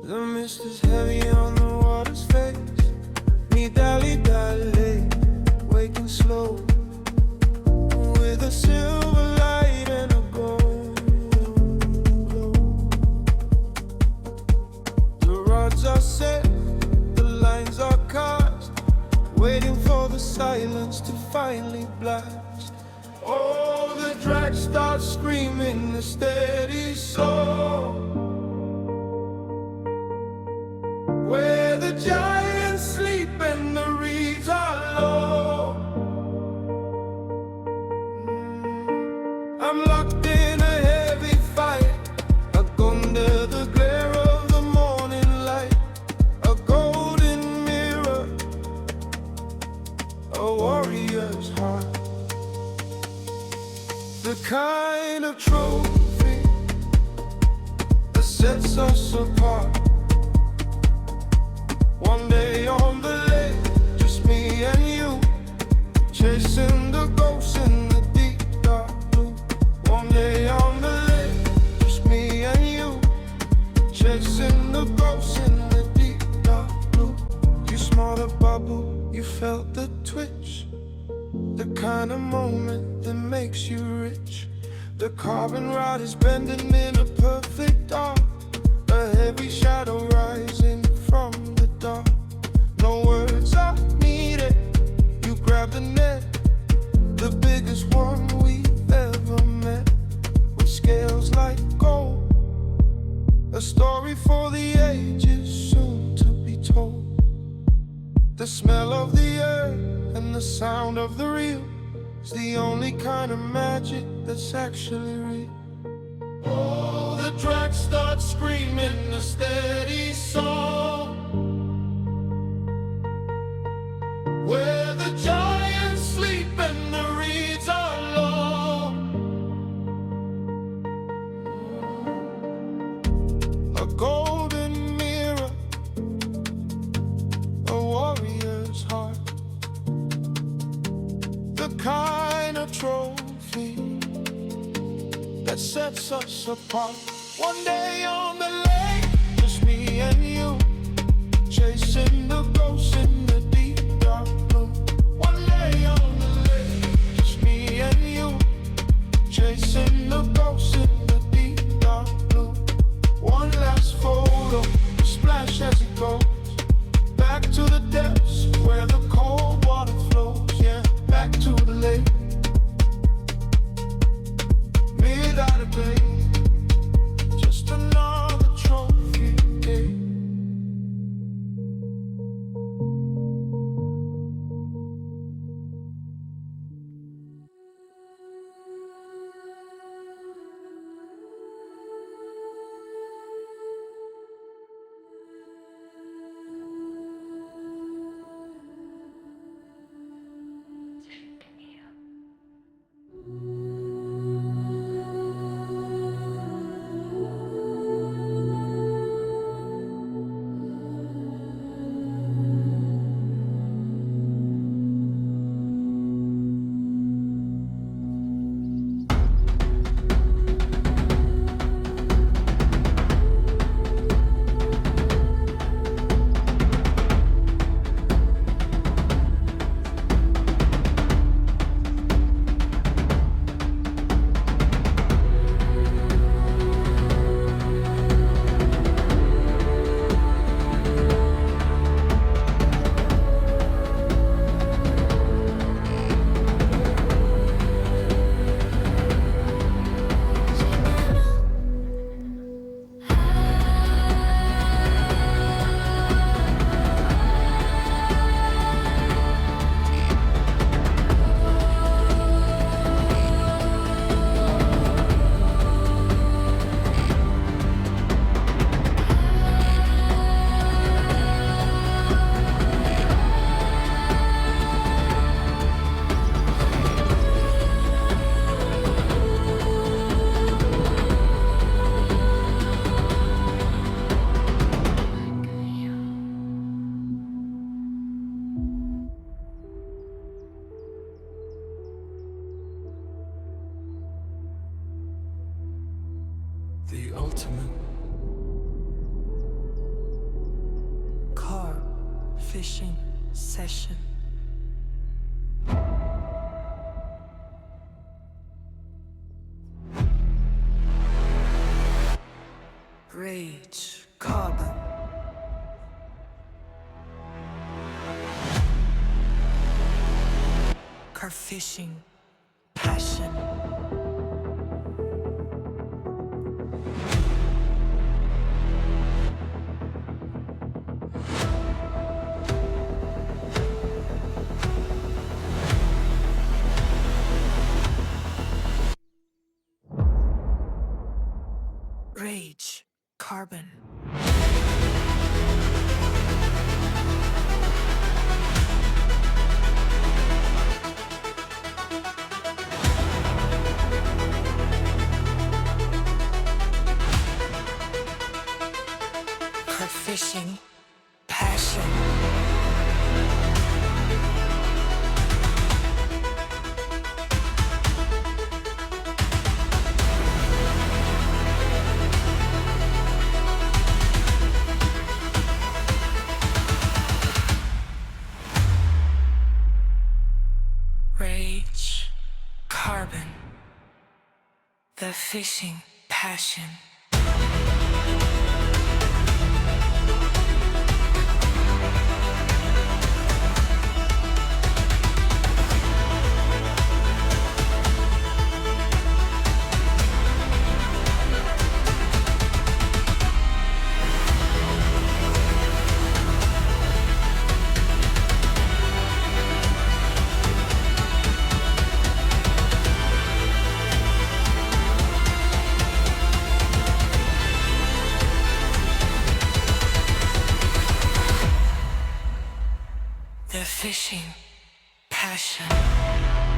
The mist is heavy on the water's face. Me dally, waking slow, with a silver light and a gold glow. The rods are set, the lines are cast, waiting for the silence to finally blast. Oh, the drag starts screaming a steady soul, where the giants sleep and the reeds are low. I'm locked in a heavy fight, under the glare of the morning light. A golden mirror, a warrior's heart, the kind of trophy that sets us apart. One day on the lake, just me and you, chasing the ghosts in the deep dark blue. One day on the lake, just me and you, chasing the ghosts in the deep dark blue. You smelled the bubble, you felt the twitch, the kind of moment that makes you rich. The carbon rod is bending in a perfect arc, a heavy shadow rising from the dark. No words are needed, you grab the net, the biggest one we've ever met, with scales like gold, a story for the ages soon to be told. The smell of the earth and the sound of the reel is the only kind of magic that's actually real. Oh, the drag starts screaming a steady song, where the giants sleep and the reeds are long. A golden mirror, a warrior's heart, the kind of trophy that sets us apart. One day on the lake, just me and you, chasing the ghosts in the deep dark blue. One day on the lake, just me and you, chasing the ghosts in the deep dark blue. One last photo, splash as it goes, back to the depths where the cold water flows. Yeah, back to the lake, mid-out of bay, just another trophy day. The ultimate fishing session. Rage, carbon. Carp fishing, passion. Rage, carbon. Carp fishing, passion. Rage, carbon, the fishing passion. The fishing passion.